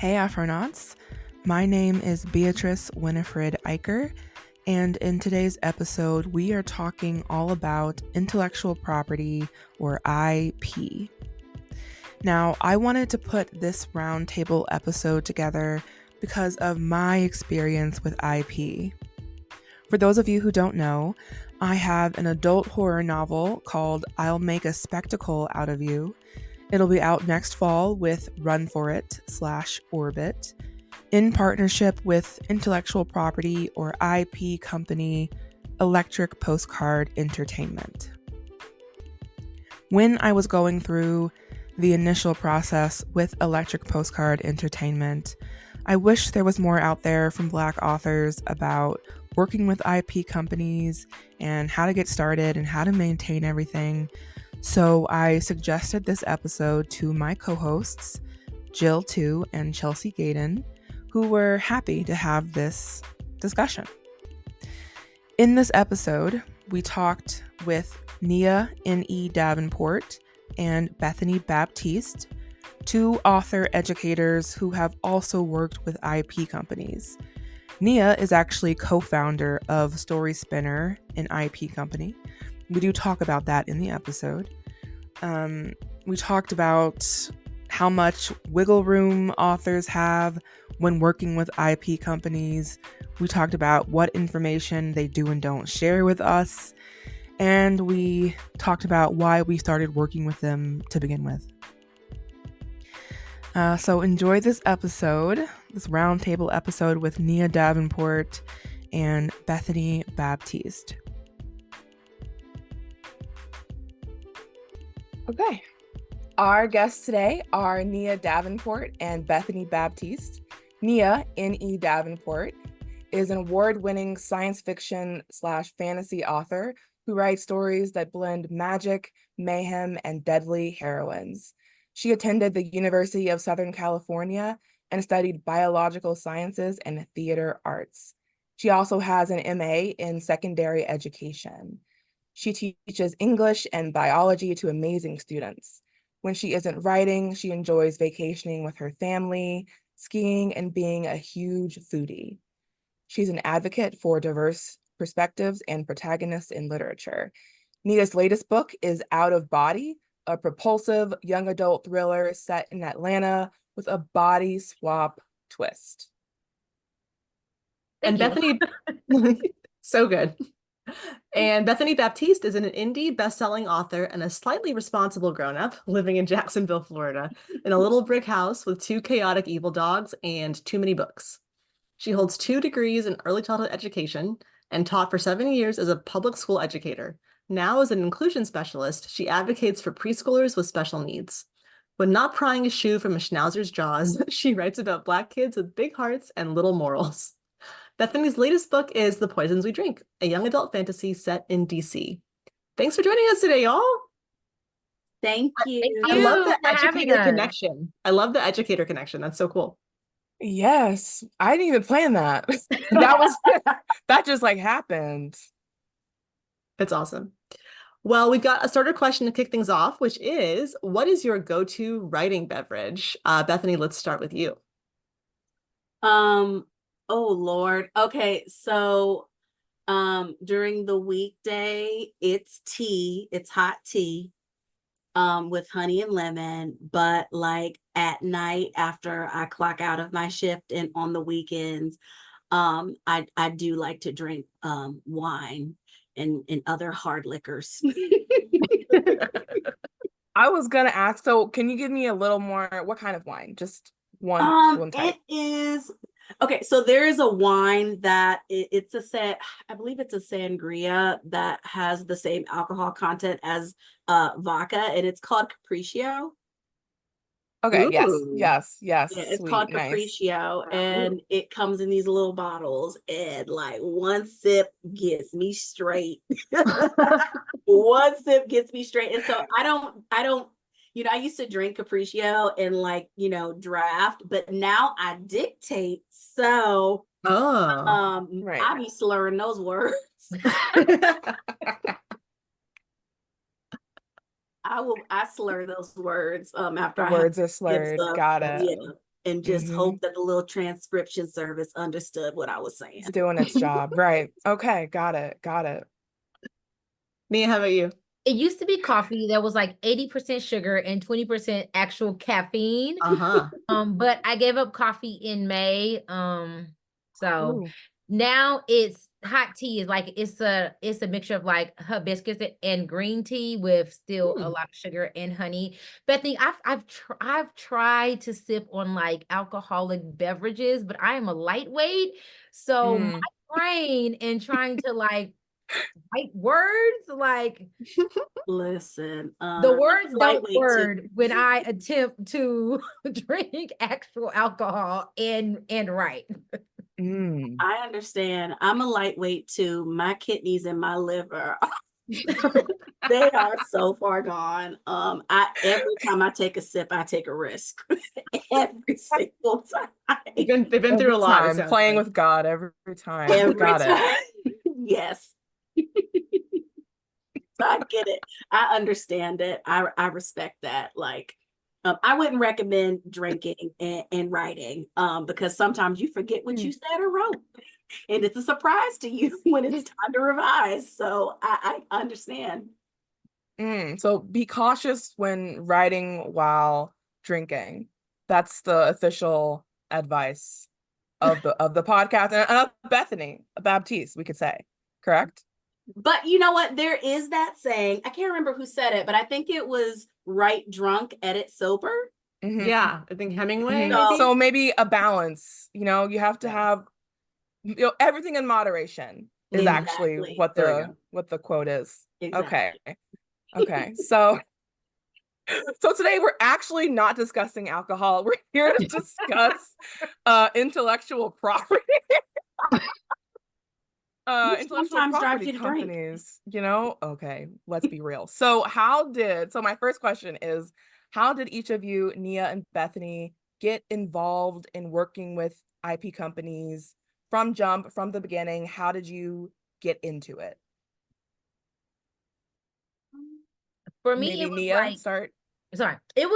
Hey Afronauts, my name is Beatrice Winifred Eicher, and in today's episode we are talking all about intellectual property, or IP. Now, I wanted to put this roundtable episode together because of my experience with IP. For those of you who don't know, I have an adult horror novel called I'll Make a Spectacle Out of You. It'll be out next fall with Run For It /Orbit in partnership with intellectual property or IP company Electric Postcard Entertainment. When I was going through the initial process with Electric Postcard Entertainment, I wish there was more out there from Black authors about working with IP companies and how to get started and how to maintain everything. So I suggested this episode to my co-hosts, Jill Tu and Chelsea Gaydon, who were happy to have this discussion. In this episode, we talked with Nia N.E. Davenport and Bethany Baptiste, two author educators who have also worked with IP companies. Nia is actually co-founder of Story Spinner, an IP company. We do talk about that in the episode. We talked about how much wiggle room authors have when working with IP companies. We talked about what information they do and don't share with us. And we talked about why we started working with them to begin with. So enjoy this episode, this roundtable episode with Nia Davenport and Bethany Baptiste. Okay. Our guests today are Nia Davenport and Bethany Baptiste. Nia N.E. Davenport is an award-winning science fiction / fantasy author who writes stories that blend magic, mayhem, and deadly heroines. She attended the University of Southern California and studied biological sciences and theater arts. She also has an MA in secondary education. She teaches English and biology to amazing students. When she isn't writing, she enjoys vacationing with her family, skiing, and being a huge foodie. She's an advocate for diverse perspectives and protagonists in literature. Nia's latest book is Out of Body, a propulsive young adult thriller set in Atlanta with a body swap twist. And Bethany, so good. And Bethany Baptiste is an indie best-selling author and a slightly responsible grown-up living in Jacksonville, Florida, in a little brick house with two chaotic evil dogs and too many books. She holds 2 degrees in early childhood education and taught for 7 years as a public school educator. Now, as an inclusion specialist, she advocates for preschoolers with special needs. When not prying a shoe from a Schnauzer's jaws, she writes about Black kids with big hearts and little morals. Bethany's latest book is The Poisons We Drink, a young adult fantasy set in DC. Thanks for joining us today, y'all. Thank you. I love the educator connection. I love the educator connection. That's so cool. Yes, I didn't even plan that. That just like happened. That's awesome. Well, we've got a starter question to kick things off, which is, what is your go-to writing beverage? Bethany, let's start with you. Oh Lord. Okay, so during the weekday, it's tea. It's hot tea with honey and lemon, but like at night after I clock out of my shift and on the weekends, I do like to drink wine and other hard liquors. I was gonna ask, so can you give me a little more, what kind of wine? Just one type. It is okay, so there is a wine that it's I believe it's a sangria that has the same alcohol content as vodka, and it's called Capriccio. Okay, Ooh. yes, Yeah, it's sweet, called nice. Capriccio, and it comes in these little bottles, and like one sip gets me straight. One sip gets me straight. And so I don't, I used to drink Capriccio and like, draft, but now I dictate. So right. I be slurring those words. I slur those words after words are slurred. Got it. Yeah. and just hope that the little transcription service understood what I was saying. It's doing its job. Right. Okay. Got it. Mia, how about you? It used to be coffee that was like 80% sugar and 20% actual caffeine. But I gave up coffee in May. So Ooh. now it's hot tea is like it's a mixture of like hibiscus and green tea with still a lot of sugar and honey. Bethany, I've tried to sip on like alcoholic beverages, but I am a lightweight. So my brain and trying to like write words like Listen, the words don't lightweight word when I attempt to drink actual alcohol and write. I understand. I'm a lightweight too. My kidneys and my liver, they are so far gone. Every time I take a sip, I take a risk. Every single time. They've been through a lot. Time, playing with God every time. Every Got time. it. Yes. I get it. I understand it. I respect that. Like, I wouldn't recommend drinking and writing because sometimes you forget what you said or wrote. And it's a surprise to you when it's time to revise. So I understand. So be cautious when writing while drinking. That's the official advice of the podcast and of Bethany Baptiste, we could say. Correct? But you know what? There is that saying. I can't remember who said it, but I think it was write drunk, edit sober. Yeah, I think Hemingway. So maybe a balance. You have to have everything in moderation is actually what the quote is. Exactly. Okay. So today we're actually not discussing alcohol. We're here to discuss intellectual property. Intellectual property companies, okay, let's be real. So my first question is, how did each of you, Nia and Bethany, get involved in working with IP companies from the beginning? How did you get into it? For me, maybe it was Nia, start. Sorry. It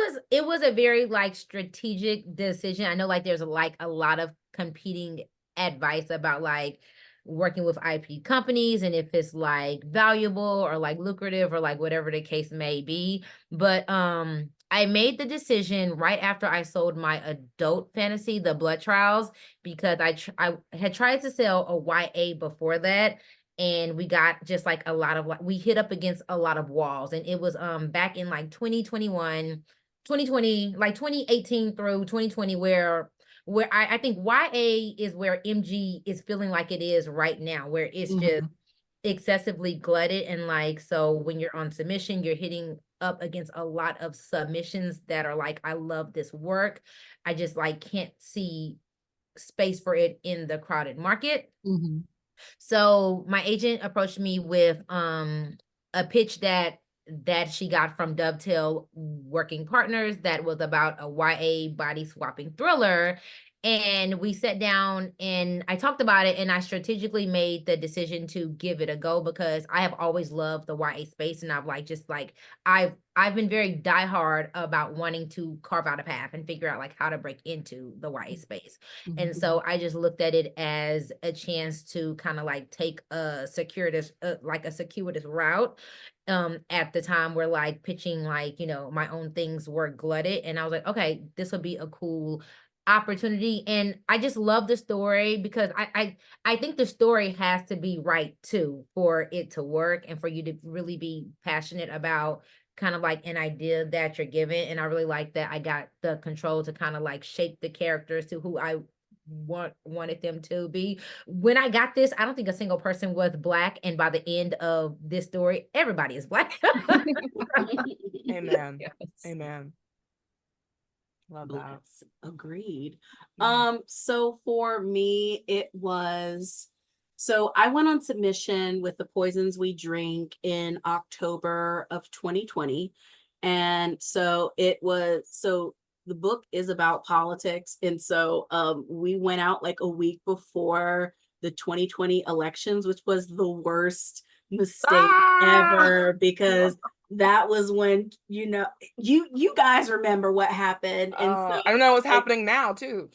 was a very like strategic decision. I know like there's like a lot of competing advice about like working with IP companies and if it's like valuable or like lucrative or like whatever the case may be. But I made the decision right after I sold my adult fantasy, The Blood Trials, because I had tried to sell a YA before that. And we got just like a lot of we hit up against a lot of walls. And it was back in like 2021, 2020, like 2018 through 2020, where I think YA is where MG is feeling like it is right now, where it's just excessively glutted. And like, so when you're on submission, you're hitting up against a lot of submissions that are like, I love this work. I just like can't see space for it in the crowded market. So my agent approached me with a pitch that she got from Dovetail Working Partners that was about a YA body swapping thriller. And we sat down and I talked about it, and I strategically made the decision to give it a go because I have always loved the YA space, and I've been very diehard about wanting to carve out a path and figure out like how to break into the YA space. And so I just looked at it as a chance to kind of like take a circuitous route. At the time where like pitching like, my own things were glutted, and I was like, okay, this would be a cool opportunity. And I just love the story because I think the story has to be right too for it to work and for you to really be passionate about kind of like an idea that you're given. And I really like that I got the control to kind of like shape the characters to who I wanted them to be. When I got this, I don't think a single person was Black, and by the end of this story, everybody is Black. Amen. Amen. Love that. Agreed. So for me, I went on submission with The Poisons We Drink in October of 2020. And so the book is about politics. And so we went out like a week before the 2020 elections, which was the worst mistake ever because that was when, you guys remember what happened. And so I don't know what's happening now too.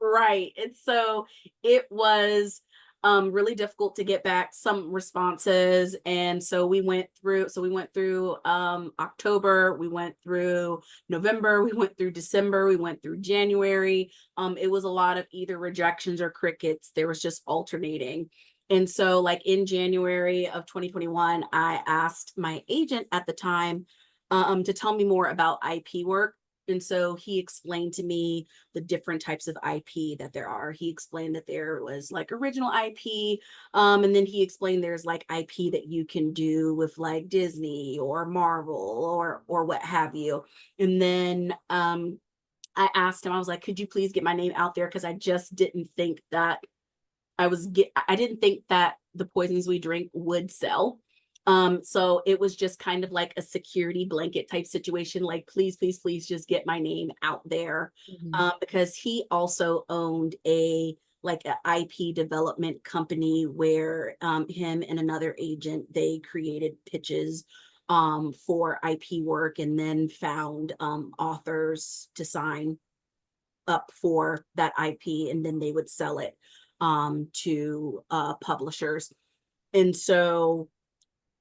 right. And so it was really difficult to get back some responses. And so we went through October, we went through November, we went through December, we went through January. It was a lot of either rejections or crickets. There was just alternating. And so like in January of 2021, I asked my agent at the time to tell me more about IP work. And so he explained to me the different types of IP that there are. He explained that there was like original IP. And then he explained there's like IP that you can do with like Disney or Marvel or what have you. And then I asked him, I was like, could you please get my name out there? Because I just didn't think that I didn't think that the poisons we drink would sell. So it was just kind of like a security blanket type situation, like, please, please, please just get my name out there. Because he also owned an IP development company where him and another agent, they created pitches for IP work and then found authors to sign up for that IP, and then they would sell it to publishers. And so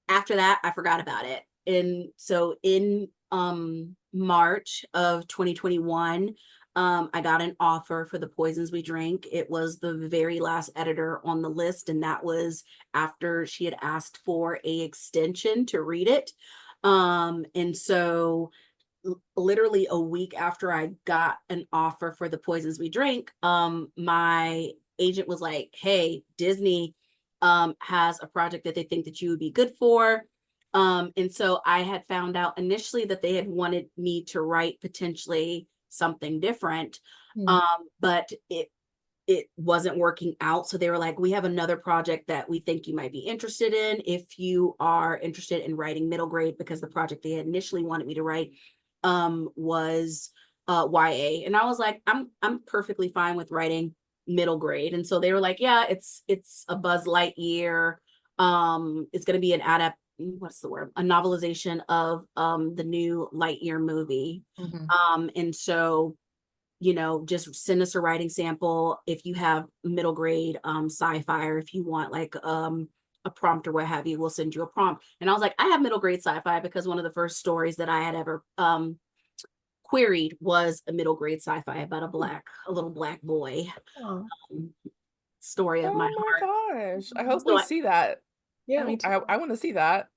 after that, I forgot about it. And so in March of 2021, I got an offer for The Poisons We Drink. It was the very last editor on the list, and that was after she had asked for a extension to read it. And so literally a week after I got an offer for The Poisons We Drink, my agent was like, hey, Disney has a project that they think that you would be good for. And so I had found out initially that they had wanted me to write potentially something different, but it wasn't working out. So they were like, we have another project that we think you might be interested in if you are interested in writing middle grade, because the project they initially wanted me to write was YA. And I was like, I'm perfectly fine with writing middle grade. And so they were like, yeah, it's a Buzz Lightyear. It's going to be a novelization of the new Lightyear movie. And so, just send us a writing sample if you have middle grade sci-fi, or if you want like a prompt or what have you, we'll send you a prompt. And I was like, I have middle grade sci-fi, because one of the first stories that I had ever queried was a middle grade sci-fi about a little black boy. Story of my heart. Oh my gosh. I hope we see that. Yeah, me too. I want to see that.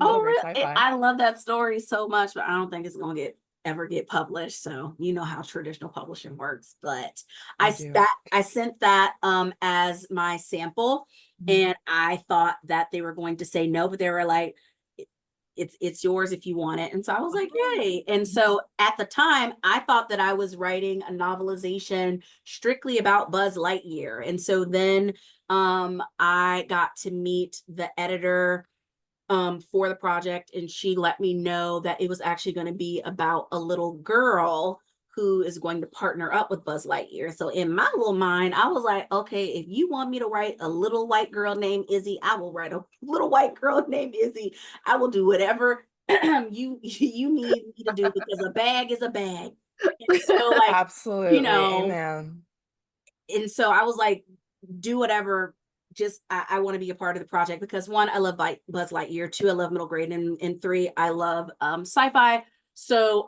Oh, really? I love that story so much, but I don't think it's going to ever get published. So you know how traditional publishing works. But I sent that as my sample, and I thought that they were going to say no, but they were like, it's yours if you want it. And so I was like, yay. And so at the time, I thought that I was writing a novelization strictly about Buzz Lightyear. And so then I got to meet the editor for the project, and she let me know that it was actually going to be about a little girl who is going to partner up with Buzz Lightyear. So in my little mind, I was like, okay, if you want me to write a little white girl named Izzy, I will write a little white girl named Izzy. I will do whatever you need me to do, because a bag is a bag. And so like, absolutely, amen. And so I was like, do whatever. Just I want to be a part of the project, because 1, I love Buzz Lightyear, 2, I love middle grade, and 3, I love sci-fi. So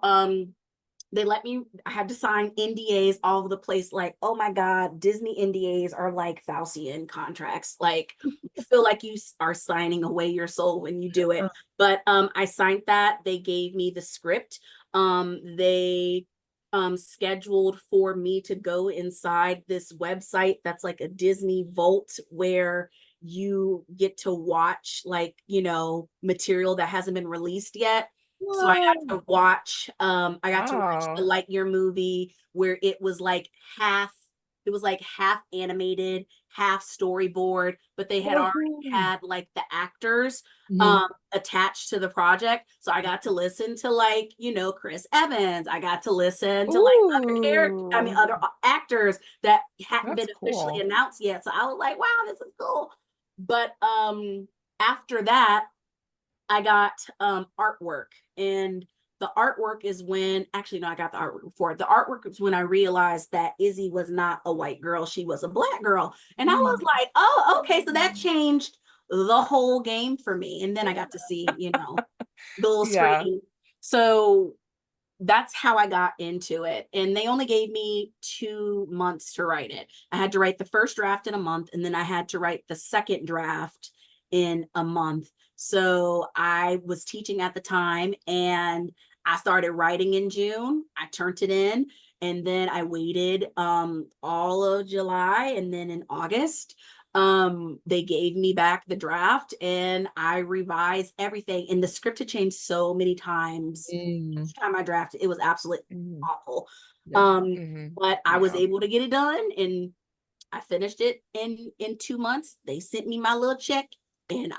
they let me, I had to sign NDAs all over the place. Like, oh my God, Disney NDAs are like Faustian contracts. Like, you feel like you are signing away your soul when you do it. But I signed that. They gave me the script. They scheduled for me to go inside this website that's like a Disney Vault, where you get to watch like, material that hasn't been released yet. Whoa. So I got to watch the Lightyear movie, where it was like half animated, half storyboard, but they had already had like the actors attached to the project. So I got to listen to like, Chris Evans. I got to listen to like other actors that hadn't been officially announced yet. So I was like, wow, this is cool. But after that, I got artwork, and the artwork is when, actually no, I got the artwork before. The artwork is when I realized that Izzy was not a white girl, she was a Black girl. And I was like, oh, okay, so that changed the whole game for me. And then I got to see, the little Yeah. screen. So that's how I got into it. And they only gave me 2 months to write it. I had to write the first draft in a month, and then I had to write the second draft in a month. So I was teaching at the time, and I started writing in June. I turned it in, and then I waited all of July, and then in August they gave me back the draft, and I revised everything, and the script had changed so many times. Each time I drafted, it was absolutely awful. But I was able to get it done, and I finished it in 2 months. They sent me my little check, and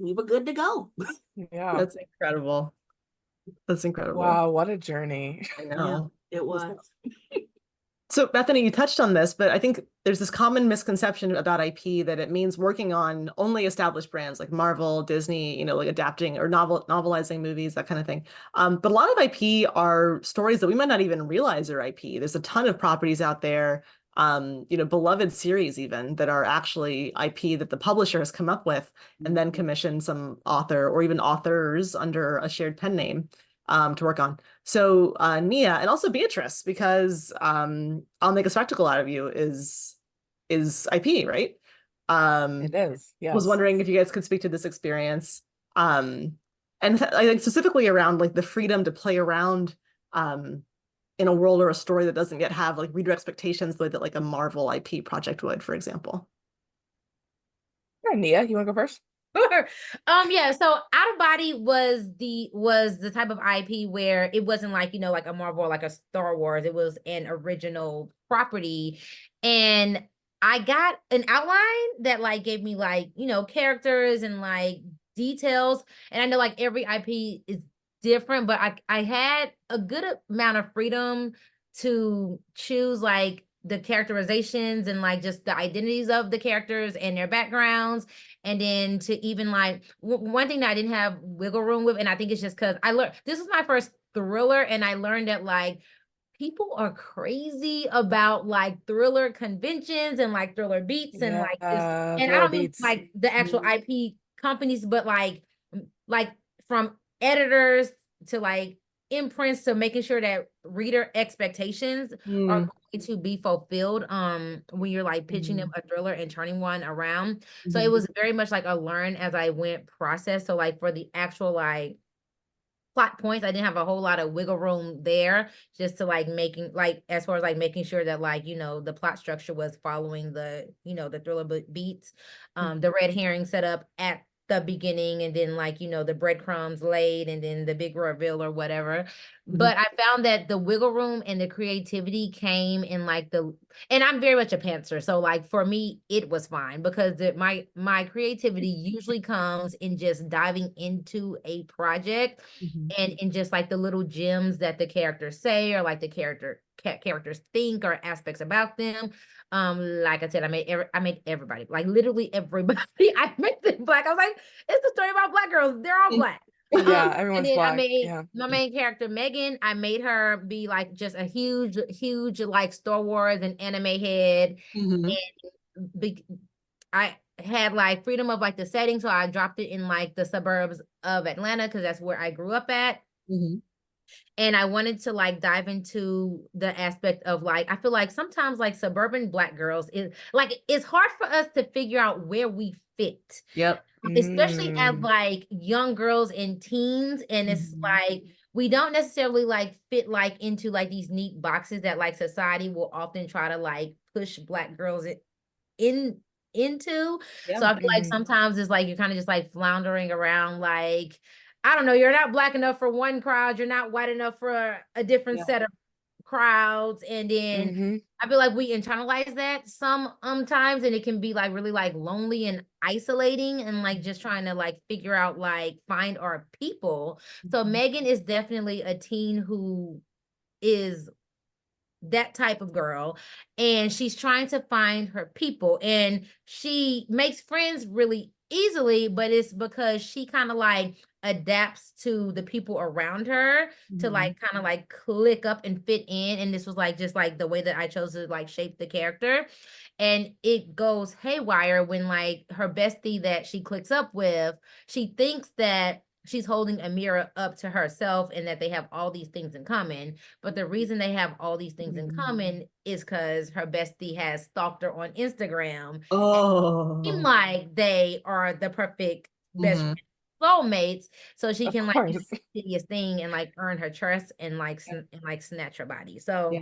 we were good to go. Yeah. That's incredible. That's incredible. Wow, what a journey. I know. It was. So Bethany, you touched on this, but I think there's this common misconception about IP that it means working on only established brands like Marvel, Disney, like adapting or novelizing movies, that kind of thing. But a lot of IP are stories that we might not even realize are IP. There's a ton of properties out there, beloved series even that are actually IP that the publisher has come up with and then commissioned some author or even authors under a shared pen name to work on. So Nia, and also Beatrice, because I'll Make a Spectacle Out of You is IP, right? It is, yes. Was wondering if you guys could speak to this experience. And I think specifically around like the freedom to play around in a world or a story that doesn't yet have like reader expectations the way that like a Marvel IP project would, for example. Yeah, Nia, you want to go first? Sure. Yeah, so Out of Body was the type of IP where it wasn't like, like a Marvel or like a Star Wars. It was an original property. And I got an outline that like gave me like, characters and like details. And I know like every IP is different, but I had a good amount of freedom to choose like the characterizations and like just the identities of the characters and their backgrounds. And then to even like one thing that I didn't have wiggle room with, and I think it's just because I learned this was my first thriller, and I learned that like people are crazy about like thriller conventions and like thriller beats and like this. And I don't mean like the actual IP companies, but like from editors to like imprints to making sure that reader expectations are going to be fulfilled when you're like pitching them a thriller and turning one around. So it was very much like a learn as I went process. So like for the actual like plot points, I didn't have a whole lot of wiggle room there, just to like making like as far as like making sure that like the plot structure was following the the thriller beats, the red herring set up at the beginning, and then like the breadcrumbs laid, and then the big reveal or whatever. But I found that the wiggle room and the creativity came in like and I'm very much a pantser, so like for me it was fine because my creativity usually comes in just diving into a project and in just like the little gems that the characters say or like the characters think or aspects about them. Like I said, I made everybody, like literally everybody. I made them Black. I was like, it's a story about Black girls. They're all Black. Yeah, everyone's and then Black. I made my main character Megan. I made her be like just a huge like Star Wars and anime head. And I had like freedom of like the setting, so I dropped it in like the suburbs of Atlanta because that's where I grew up at. And I wanted to like dive into the aspect of like, I feel like sometimes like suburban Black girls is like, it's hard for us to figure out where we fit. Yep. Especially as like young girls and teens. And it's like, we don't necessarily like fit like into like these neat boxes that like society will often try to like push Black girls into. So I feel like sometimes it's like, you're kind of just like floundering around like, I don't know, you're not Black enough for one crowd, you're not white enough for a different set of crowds. And then I feel like we internalize that sometimes, and it can be like really like lonely and isolating and like just trying to like figure out like find our people. So Megan is definitely a teen who is that type of girl, and she's trying to find her people, and she makes friends really easily, but it's because she kind of like adapts to the people around her to like kind of like click up and fit in. And this was like just like the way that I chose to like shape the character. And it goes haywire when like her bestie that she clicks up with, she thinks that she's holding a mirror up to herself and that they have all these things in common. But the reason they have all these things in common is because her bestie has stalked her on Instagram. Oh. Seem like they are the perfect best friend soulmates, so she Of can like do course. the hideous thing and like earn her trust and like and like snatch her body. So Yeah.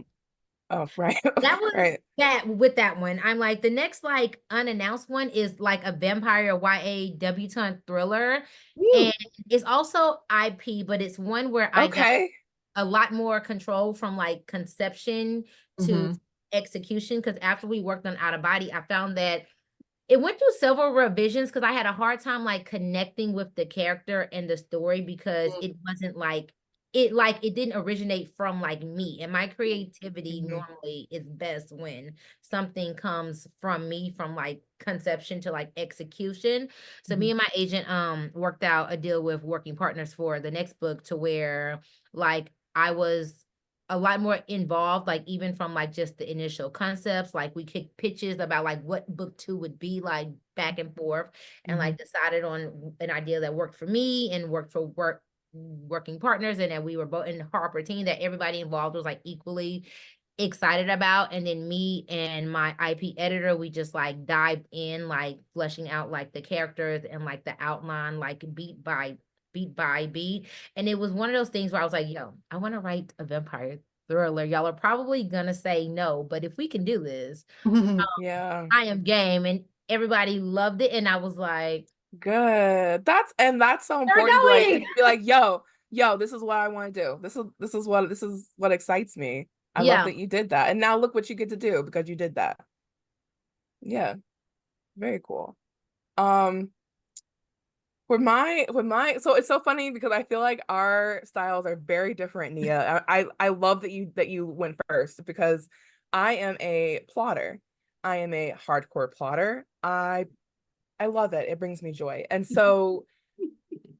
Oh, right. that was Right. that with that one. I'm like, the next like unannounced one is like a vampire YA debutante thriller. And it's also IP, but it's one where I got Okay. a lot more control from like conception to execution. Because after we worked on Out of Body, I found that it went through several revisions because I had a hard time like connecting with the character and the story because it wasn't like it didn't originate from like me, and my creativity normally is best when something comes from me from like conception to like execution. So me and my agent worked out a deal with Working Partners for the next book to where like I was a lot more involved, like even from like just the initial concepts, like we kicked pitches about like what book 2 would be like back and forth, and like decided on an idea that worked for me and worked for Working Partners, and that we were both in the Harper team that everybody involved was like equally excited about. And then me and my IP editor, we just like dived in, like fleshing out like the characters and like the outline, like beat by beat. And it was one of those things where I was like, yo, I want to write a vampire thriller. Y'all are probably gonna say no, but if we can do this, Yeah. I am game. And everybody loved it. And I was like, Good. That's so we're important going. to be like, yo, this is what I want to do. This is what excites me. I love Yeah. that you did that. And now look what you get to do because you did that. Yeah. Very cool. Um, so it's so funny because I feel like our styles are very different, Nia. I love that you went first because I am a plotter. I am a hardcore plotter. I love it. It brings me joy. And so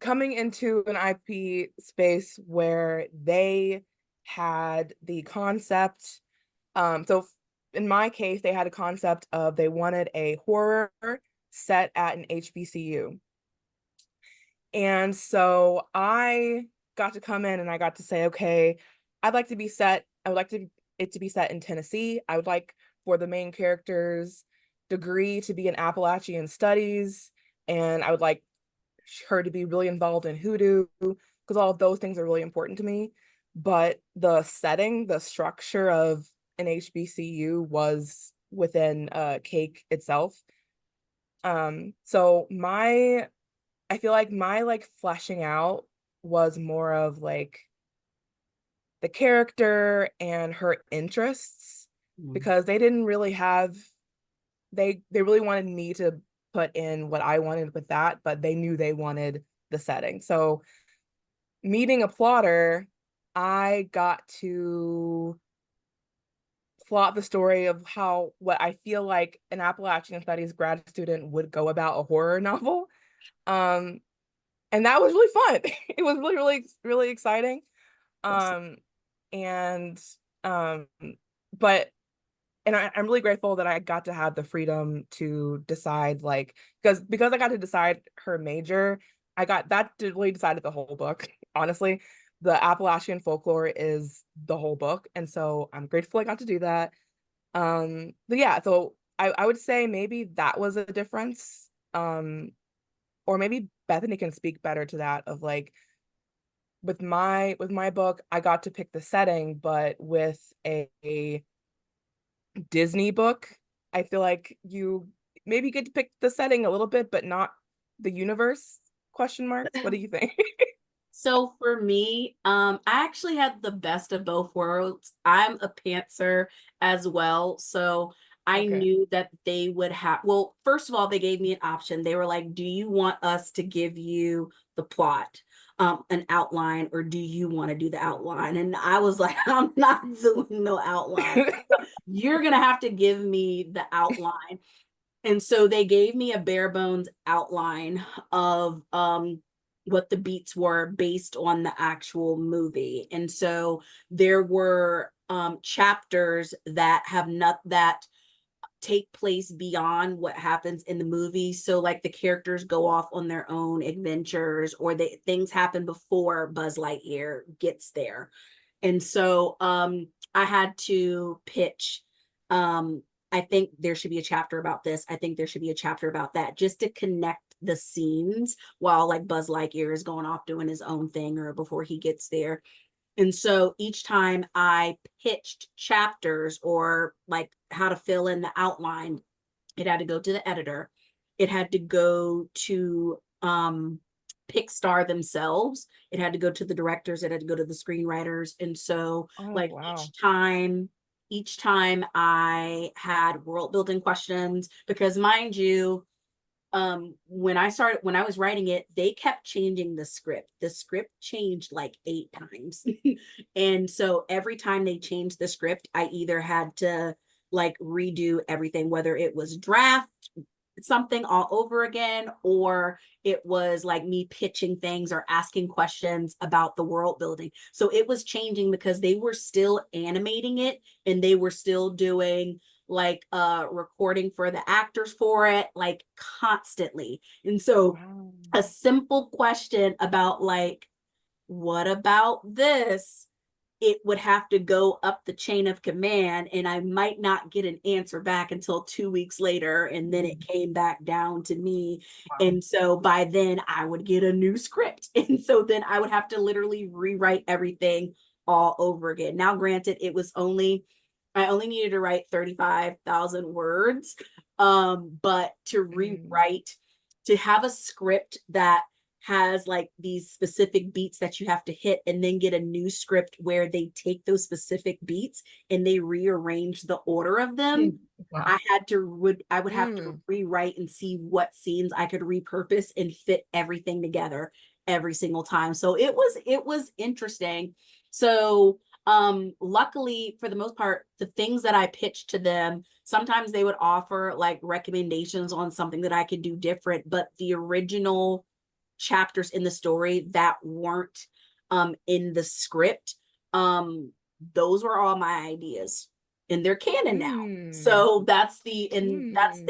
coming into an IP space where they had the concept, so in my case, they had a concept of they wanted a horror set at an HBCU. And so I got to come in and I got to say, okay, I would like it to be set in Tennessee. I would like for the main character's degree to be in Appalachian studies. And I would like her to be really involved in hoodoo because all of those things are really important to me. But the setting, the structure of an HBCU was within Cake itself. So I feel like my like fleshing out was more of like the character and her interests because they didn't really have they really wanted me to put in what I wanted with that, but they knew they wanted the setting. So meeting a plotter, I got to plot the story of what I feel like an Appalachian Studies grad student would go about a horror novel. And that was really fun. It was really, really, really exciting. And but I'm really grateful that I got to have the freedom to decide, like, because I got to decide her major, that really decided the whole book. Honestly, the Appalachian folklore is the whole book, and so I'm grateful I got to do that. But yeah, so I would say maybe that was a difference. Or maybe Bethany can speak better to that of like with my book, I got to pick the setting, but with a Disney book, I feel like you maybe get to pick the setting a little bit, but not the universe, question marks. What do you think? So for me, I actually had the best of both worlds. I'm a pantser as well. So I Okay. knew that they would have, well, first of all, they gave me an option. They were like, do you want us to give you the plot, an outline, or do you want to do the outline? And I was like, I'm not doing no outline. You're going to have to give me the outline. And so they gave me a bare bones outline of what the beats were based on the actual movie. And so there were chapters that have not that take place beyond what happens in the movie. So like the characters go off on their own adventures, or things happen before Buzz Lightyear gets there. And so I had to pitch, I think there should be a chapter about this. I think there should be a chapter about that, just to connect the scenes while like Buzz Lightyear is going off doing his own thing or before he gets there. And so each time I pitched chapters or like how to fill in the outline, it had to go to the editor. It had to go to Pixar themselves. It had to go to the directors. It had to go to the screenwriters. And so like each time I had world building questions, because mind you, when I was writing it, they kept changing the script. The script changed like 8 times. And so every time they changed the script, I either had to like redo everything, whether it was draft something all over again, or it was like me pitching things or asking questions about the world building. So it was changing because they were still animating it, and they were still doing like recording for the actors for it, like constantly. And so a simple question about like, what about this? It would have to go up the chain of command, and I might not get an answer back until 2 weeks later. And then it came back down to me. And so by then I would get a new script. And so then I would have to literally rewrite everything all over again. Now, granted, I only needed to write 35,000 words. But to rewrite, to have a script that has like these specific beats that you have to hit, and then get a new script where they take those specific beats and they rearrange the order of them. I would have to rewrite and see what scenes I could repurpose and fit everything together every single time. So it was interesting. So luckily, for the most part, the things that I pitched to them, sometimes they would offer like recommendations on something that I could do different, but the original chapters in the story that weren't in the script, those were all my ideas, and they're canon now. So that's the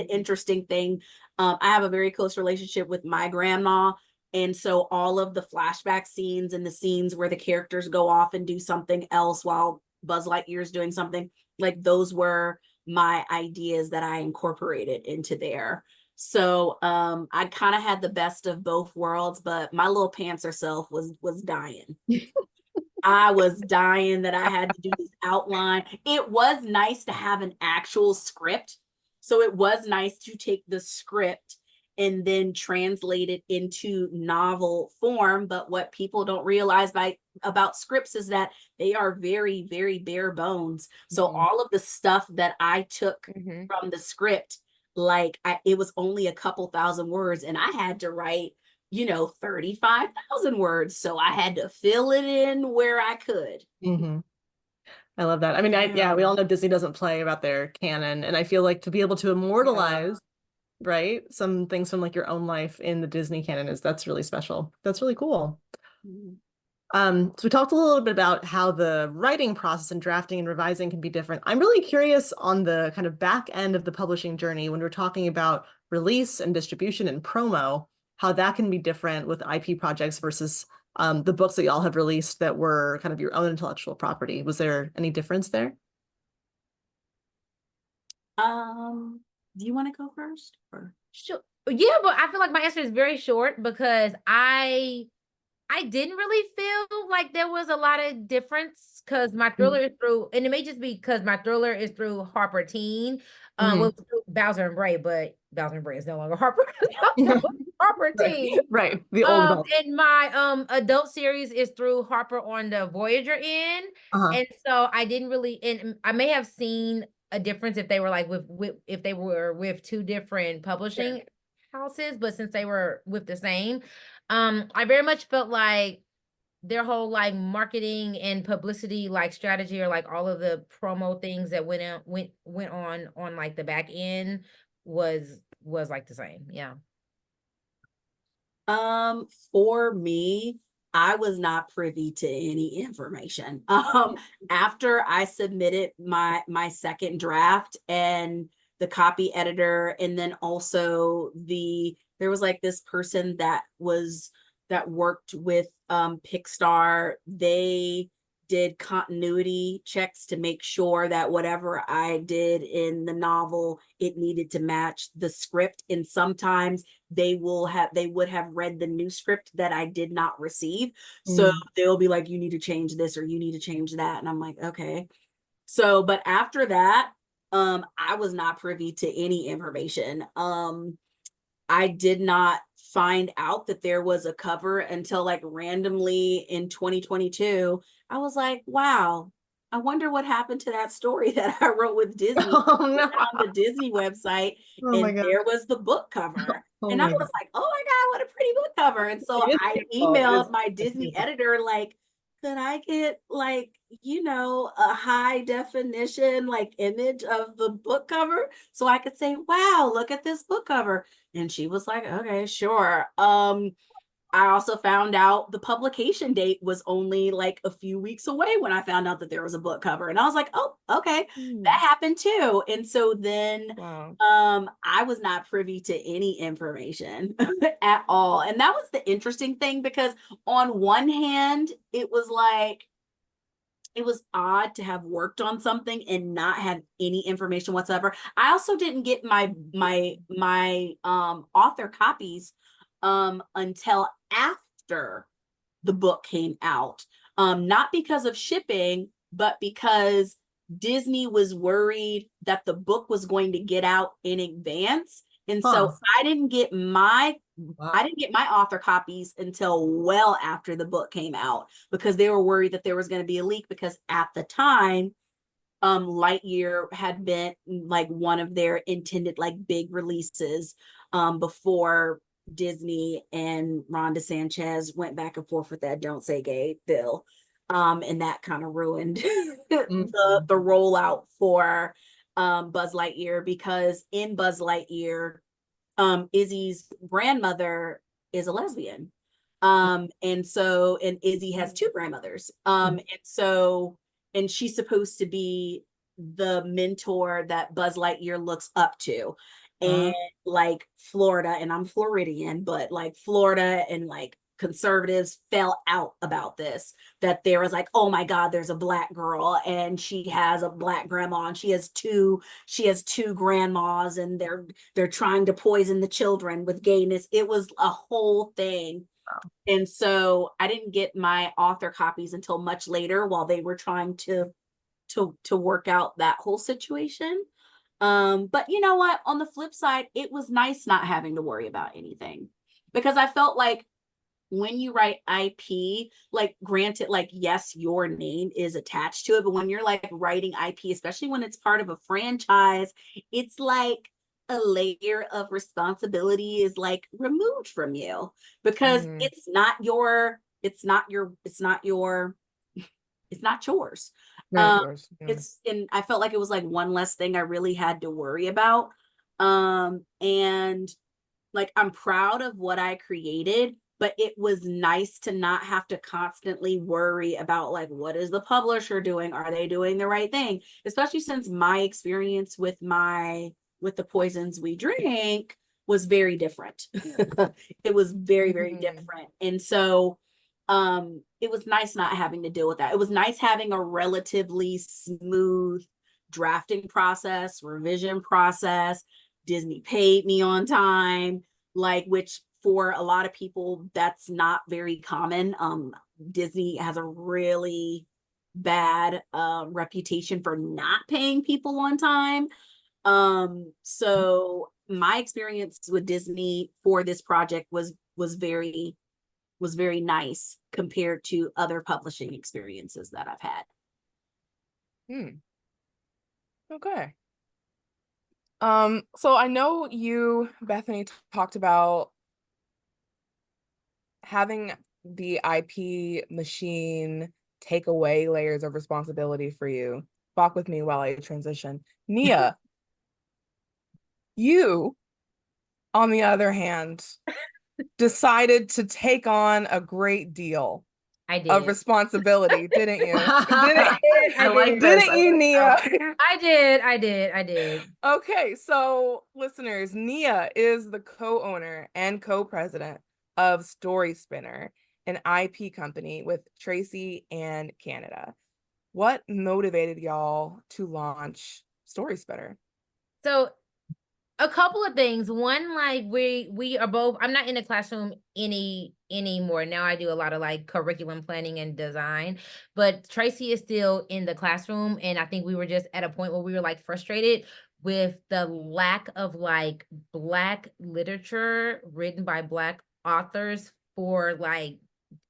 interesting thing. I have a very close relationship with my grandma, and so all of the flashback scenes and the scenes where the characters go off and do something else while Buzz Lightyear is doing something, like those were my ideas that I incorporated into there. So I kind of had the best of both worlds, but my little pantser self was dying. I was dying that I had to do this outline. It was nice to have an actual script. So it was nice to take the script and then translate it into novel form. But what people don't realize about scripts is that they are very, very bare bones. So all of the stuff that I took from the script, like it was only a couple thousand words, and I had to write 35,000 words, so I had to fill it in where I could. I love that. I mean, we all know Disney doesn't play about their canon, and I feel like to be able to immortalize right, some things from like your own life in the Disney canon that's really special. That's really cool. So we talked a little bit about how the writing process and drafting and revising can be different. I'm really curious on the kind of back end of the publishing journey when we're talking about release and distribution and promo, how that can be different with IP projects versus the books that y'all have released that were kind of your own intellectual property. Was there any difference there? Do you want to go first? Or? Sure. Yeah, but I feel like my answer is very short because I didn't really feel like there was a lot of difference because my thriller is through, and it may just be because my thriller is through Harper Teen, well, through Bowser and Bray, but Bowser and Bray is no longer Harper. Harper Teen, right? The old adult. And my adult series is through Harper on the Voyager end, and so I didn't really, and I may have seen a difference if they were like if they were with two different publishing houses, but since they were with the same, I very much felt like their whole like marketing and publicity like strategy, or like all of the promo things that went on like the back end was like the same. Yeah. For me, I was not privy to any information. After I submitted my second draft and the copy editor, and then also there was like this person that worked with Pixar. They did continuity checks to make sure that whatever I did in the novel, it needed to match the script. And sometimes they would have read the new script that I did not receive. So they'll be like, you need to change this or you need to change that. And I'm like, okay. So, but after that, I was not privy to any information. I did not find out that there was a cover until like randomly in 2022. I was like, wow, I wonder what happened to that story that I wrote with Disney. Oh, no. On the Disney website, Oh my and God. there was the book cover. Oh and I my was God. like, oh my God, what a pretty book cover. And so It is I beautiful. It is emailed my Disney beautiful. editor, like, could I get like, a high definition like image of the book cover so I could say, wow, look at this book cover. And she was like, okay, sure. I also found out the publication date was only like a few weeks away when I found out that there was a book cover. And I was like, oh, okay, that happened too. And so then Wow. I was not privy to any information at all. And that was the interesting thing, because on one hand, it was odd to have worked on something and not have any information whatsoever. I also didn't get my author copies until after the book came out. Not because of shipping, but because Disney was worried that the book was going to get out in advance. And so I didn't get my author copies until well after the book came out, because they were worried that there was going to be a leak, because at the time Lightyear had been like one of their intended like big releases before Disney and Ron DeSantis went back and forth with that "Don't Say Gay" bill. And that kind of ruined the rollout for Buzz Lightyear, because in Buzz Lightyear, Izzy's grandmother is a lesbian. And Izzy has two grandmothers. And she's supposed to be the mentor that Buzz Lightyear looks up to. And like Florida, and I'm Floridian, but like Florida and like conservatives fell out about this, that there was like, oh my God, there's a Black girl and she has a Black grandma, and she has two grandmas, and they're trying to poison the children with gayness. It was a whole thing. And so I didn't get my author copies until much later, while they were trying to work out that whole situation. But you know what? On the flip side, it was nice not having to worry about anything, because I felt like when you write IP, like granted, like yes, your name is attached to it, but when you're like writing IP, especially when it's part of a franchise, it's like a layer of responsibility is like removed from you, because it's not yours. Right, yours. Yeah. And I felt like it was like one less thing I really had to worry about. And like, I'm proud of what I created, but it was nice to not have to constantly worry about like, what is the publisher doing? Are they doing the right thing? Especially since my experience with the poisons we drink was very different. It was very, very different. And so it was nice not having to deal with that. It was nice having a relatively smooth drafting process, revision process. Disney paid me on time, like, which for a lot of people, that's not very common. Disney has a really bad reputation for not paying people on time. So my experience with Disney for this project was very nice compared to other publishing experiences that I've had. Okay. So I know you, Bethany, talked about having the IP machine take away layers of responsibility for you. Walk with me while I transition. Nia, You, on the other hand, decided to take on a great deal I of did. responsibility, didn't you? I I like did. this. Didn't you, Nia? I did. Okay, so listeners, Nia is the co-owner and co-president of Story Spinner, an IP company with Tracy and Canada. What motivated y'all to launch Story Spinner? So a couple of things. One, like we are both, I'm not in the classroom anymore. Now I do a lot of like curriculum planning and design, but Tracy is still in the classroom. And I think we were just at a point where we were like frustrated with the lack of like Black literature written by Black authors for like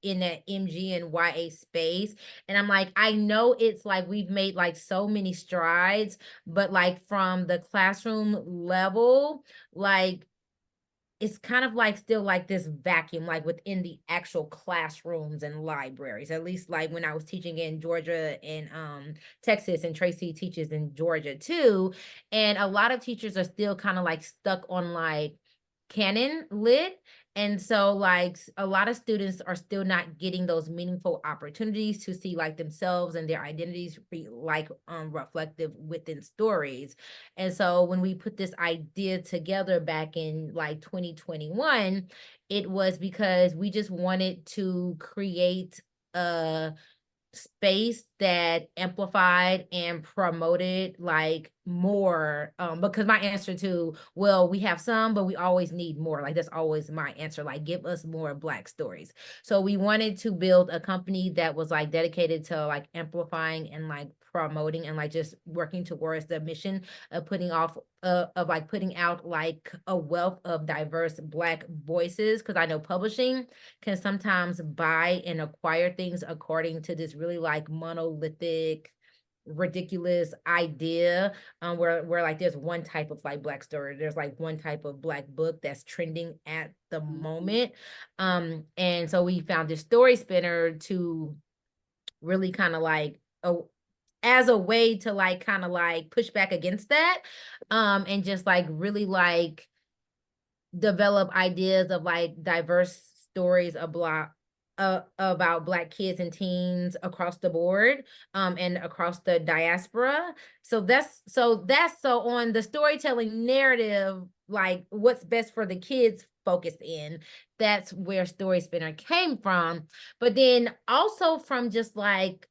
in that MG and YA space. And I'm like, I know it's like we've made like so many strides, but like from the classroom level, like it's kind of like still like this vacuum, like within the actual classrooms and libraries. At least like when I was teaching in Georgia and Texas, and Tracy teaches in Georgia too. And a lot of teachers are still kind of like stuck on like canon lit. And so like a lot of students are still not getting those meaningful opportunities to see like themselves and their identities be like reflective within stories. And so when we put this idea together back in like 2021, it was because we just wanted to create a space that amplified and promoted like more, because my answer to, well, we have some but we always need more, like that's always my answer, like give us more Black stories. So we wanted to build a company that was like dedicated to like amplifying and like promoting and like just working towards the mission of putting out like a wealth of diverse Black voices, because I know publishing can sometimes buy and acquire things according to this really like monolithic, ridiculous idea, where like there's one type of like Black story, there's like one type of Black book that's trending at the moment. And so we found this Story Spinner to really kind of like as a way to like kind of like push back against that, and just like really like develop ideas of like diverse stories about Black kids and teens across the board, and across the diaspora. So so on the storytelling narrative, like what's best for the kids focused in, that's where Story Spinner came from. But then also from just like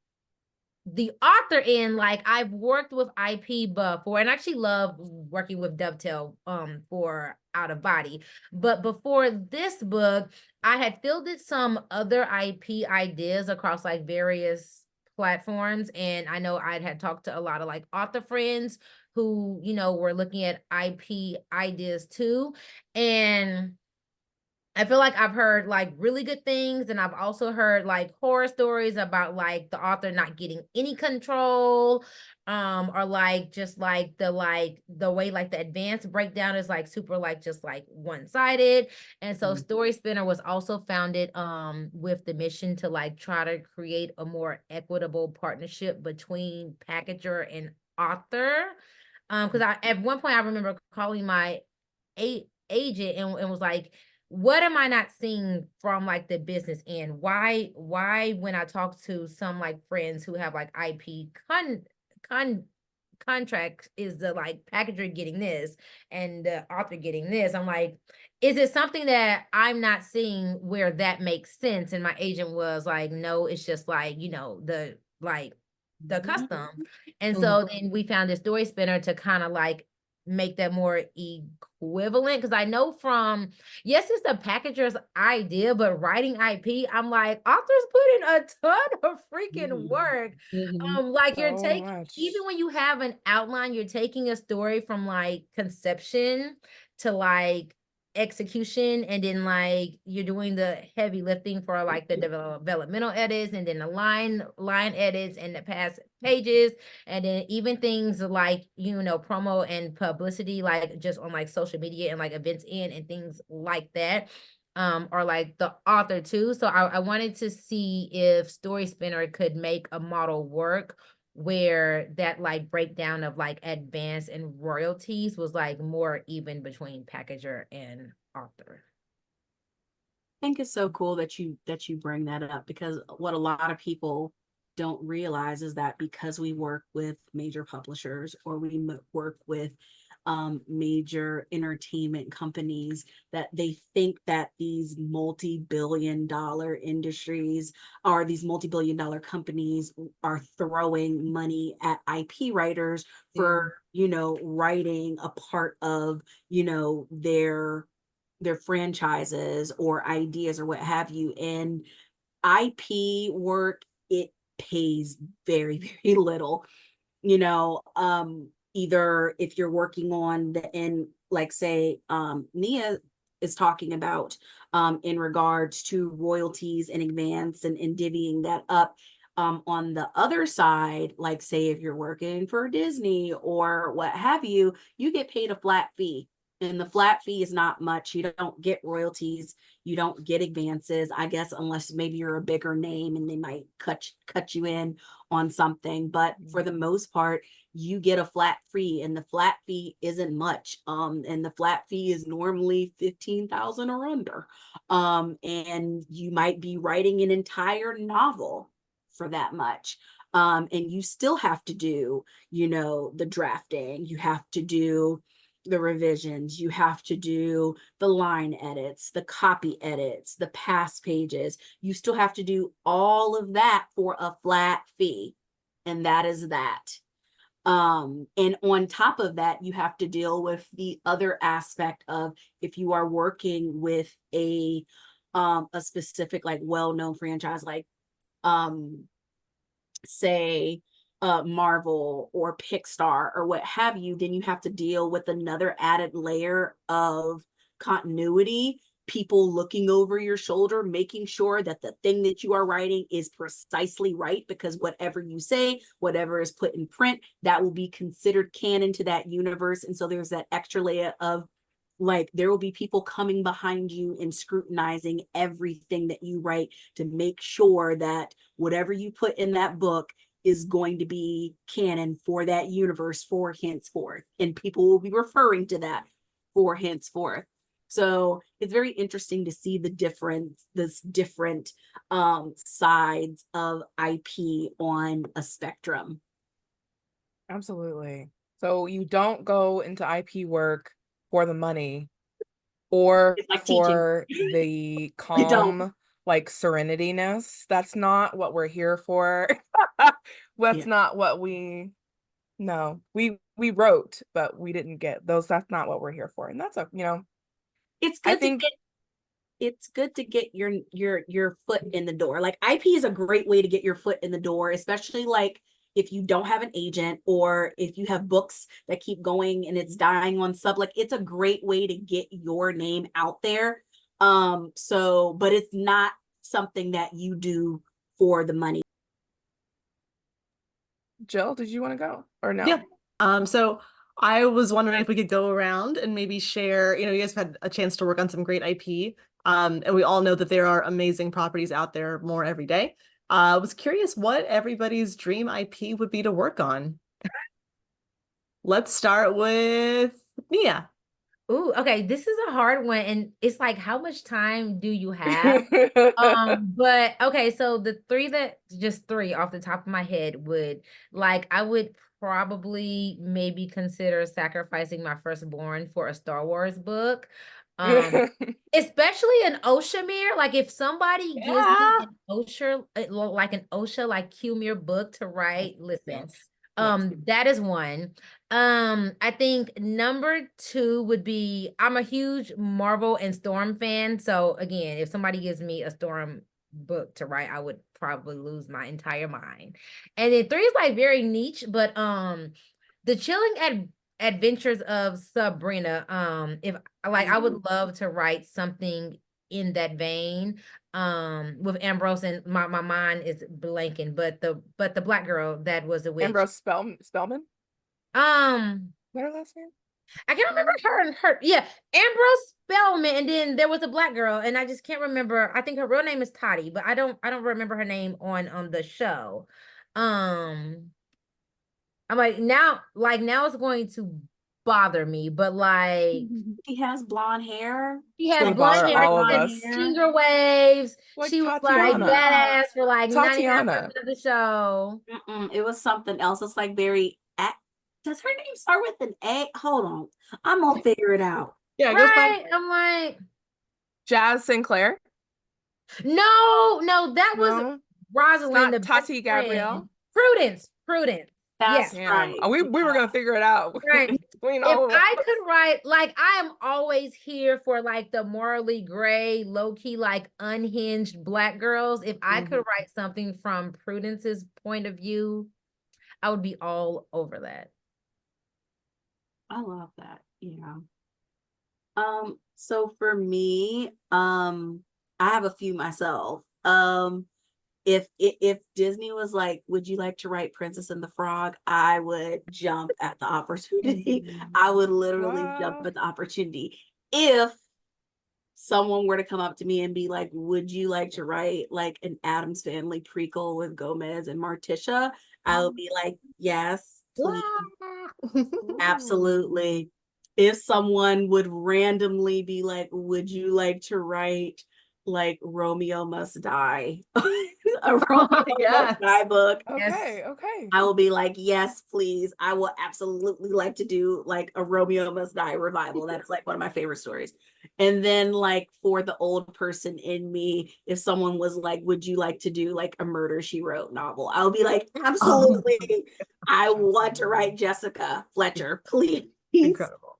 the author end, like I've worked with IP before, and I actually love working with Dovetail for Out of Body. But before this book, I had fielded some other IP ideas across like various platforms. And I know I had talked to a lot of like author friends who, were looking at IP ideas too. And I feel like I've heard like really good things, and I've also heard like horror stories about like the author not getting any control, or like just like the way like the advanced breakdown is like super like just like one-sided. And so Story Spinner was also founded with the mission to like try to create a more equitable partnership between packager and author. Because I at one point I remember calling my agent and was like, what am I not seeing from like the business end? Why when I talk to some like friends who have like IP contracts, is the like packager getting this and the author getting this? I'm like, is it something that I'm not seeing where that makes sense? And my agent was like, no, it's just like, the custom. And so then we found this Story Spinner to kind of like make that more equivalent, because I know from, yes, it's the packager's idea, but writing IP, I'm like, authors put in a ton of freaking work. Like you're taking, even when you have an outline, you're taking a story from like conception to like execution, and then like you're doing the heavy lifting for like the developmental edits, and then the line edits and the past pages, and then even things like promo and publicity, like just on like social media and like events and things like that, are like the author too. So I wanted to see if Story Spinner could make a model work where that like breakdown of like advance and royalties was like more even between packager and author. I think it's so cool that you bring that up, because what a lot of people don't realize is that because we work with major publishers, or we work with major entertainment companies, that they think that these multi-billion-dollar industries, or these multi-billion-dollar companies, are throwing money at IP writers for, writing a part of, their franchises or ideas or what have you. And IP work, it pays very, very little. Either if you're working on the end, like say Nia is talking about in regards to royalties in advance and divvying that up. On the other side, like say if you're working for Disney or what have you, you get paid a flat fee. And the flat fee is not much. You don't get royalties. You don't get advances, I guess, unless maybe you're a bigger name and they might cut you in on something. But for the most part, you get a flat fee, and the flat fee isn't much. And the flat fee is normally 15,000 or under. And you might be writing an entire novel for that much. And you still have to do, the drafting. You have to do the revisions, you have to do the line edits, the copy edits, the past pages. You still have to do all of that for a flat fee. And that is that. And on top of that, you have to deal with the other aspect of, if you are working with a specific, like, well-known franchise, like say Marvel or Pixar or what have you, then you have to deal with another added layer of continuity, people looking over your shoulder, making sure that the thing that you are writing is precisely right, because whatever you say, whatever is put in print, that will be considered canon to that universe. And so there's that extra layer of, like, there will be people coming behind you and scrutinizing everything that you write to make sure that whatever you put in that book is going to be canon for that universe for henceforth. And people will be referring to that for henceforth. So it's very interesting to see the different sides of IP on a spectrum. Absolutely. So you don't go into IP work for the money or Like for the calm, like serenityness. That's not what we're here for. That's not what we wrote, but we didn't get those. That's not what we're here for. And that's it's good it's good to get your foot in the door. Like, IP is a great way to get your foot in the door, especially like if you don't have an agent, or if you have books that keep going and it's dying on sub. Like, it's a great way to get your name out there. But it's not something that you do for the money. Jill, did you want to go or no? Yeah. So I was wondering if we could go around and maybe share, you guys have had a chance to work on some great IP. And we all know that there are amazing properties out there more every day. I was curious what everybody's dream IP would be to work on. Let's start with Nia. Ooh, okay. This is a hard one, and it's like, how much time do you have? But okay, so the three off the top of my head would, like, I would probably maybe consider sacrificing my firstborn for a Star Wars book. Especially an Oshamir. Like, if somebody gives me an Osha, like an Osha, like Qmir book to write, listen. That is one. I think number two would be, I'm a huge Marvel and Storm fan. So again, if somebody gives me a Storm book to write, I would probably lose my entire mind. And then three is like very niche, but the Chilling Adventures of Sabrina. If like, I would love to write something in that vein. With Ambrose, and my mind is blanking, but the black girl that was a witch. Ambrose Spellman? What her last name? I can't remember her. Yeah, Ambrose Spellman, and then there was a black girl, and I just can't remember. I think her real name is Toddy, but I don't remember her name on the show. I'm like, now it's going to bother me, but like He has blonde hair. she It's has gonna blonde bother hair, all of she us. has finger waves. Like She was like Tatiana. badass for like 99% Tatiana. of the show. It was something else. It's like very. Does her name start with an A? Hold on, I'm gonna figure it out. Yeah, go Right? I'm like, Jazz Sinclair. no, that was No, Rosalind, the not best Tati friend. Gabrielle. Prudence. That's Yeah. Damn. right. We were gonna figure it out Right. between If all of I us. could write, like, I am always here for like the morally gray, low-key, like unhinged Black girls. If I could write something from Prudence's point of view, I would be all over that. I love that. Yeah. So for me, I have a few myself. If Disney was like, would you like to write Princess and the Frog? I would jump at the opportunity. I would literally jump at the opportunity. If someone were to come up to me and be like, would you like to write like an Addams Family prequel with Gomez and Morticia? I would be like, yes, please. Absolutely. If someone would randomly be like, would you like to write like Romeo Must Die? A Romeo Must Die book. Okay. I will be like, yes, please. I will absolutely like to do like a Romeo Must Die revival. That's like one of my favorite stories. And then like for the old person in me, if someone was like, would you like to do like a Murder, She Wrote novel? I'll be like, absolutely. I want to write Jessica Fletcher, please. Incredible.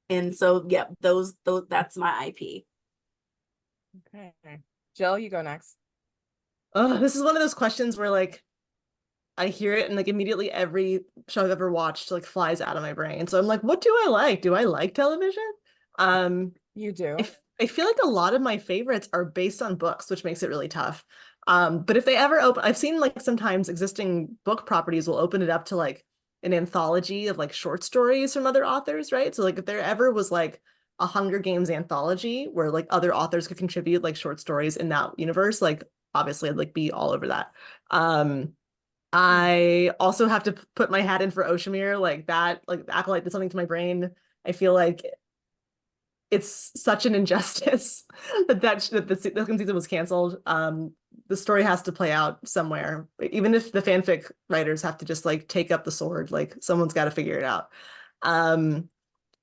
And so, yeah, those that's my IP. Okay. Jill, you go next. Oh, this is one of those questions where like I hear it and like immediately every show I've ever watched like flies out of my brain. So I'm like, what do I like? Do I like television? You do. I feel like a lot of my favorites are based on books, which makes it really tough. But if they ever open, I've seen like sometimes existing book properties will open it up to like an anthology of like short stories from other authors, right? So like if there ever was like a Hunger Games anthology where like other authors could contribute like short stories in that universe, like obviously I'd like be all over that. I also have to put my hat in for Oshimir, like that, like the Acolyte did something to my brain. I feel like it's such an injustice that the second season was canceled. The story has to play out somewhere, even if the fanfic writers have to just like take up the sword, like someone's got to figure it out. And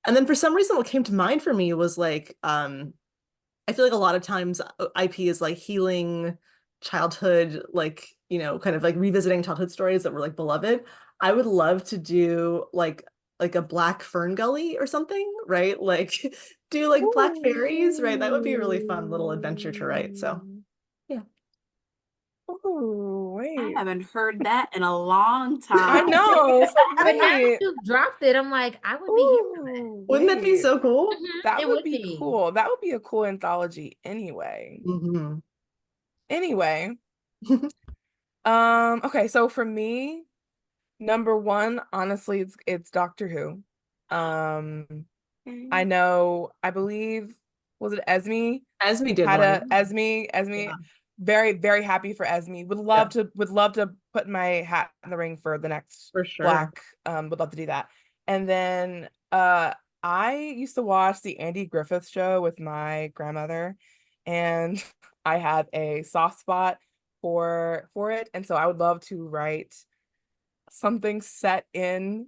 then for some reason, what came to mind for me was like, I feel like a lot of times IP is like healing childhood, like, you know, kind of like revisiting childhood stories that were like beloved. I would love to do like a Black Fern Gully or something, right? Like do like Black Fairies, right? That would be a really fun little adventure to write. So yeah. Oh, I wait. haven't heard that in a long time. I know. But now Wait. you dropped it, I'm like, I would be here for that. Wouldn't that be Wait. so cool? That It would be cool. That would be a cool anthology anyway. Anyway. Okay, so for me, number one, honestly, it's Doctor Who. I know, I believe, was it Esme? Esme did Had one. Esme. Yeah. Very, very happy for Esme. Would love to put my hat in the ring for the next For sure. Black. Would love to do that. And then I used to watch the Andy Griffith Show with my grandmother, and I have a soft spot for it. And so I would love to write something set in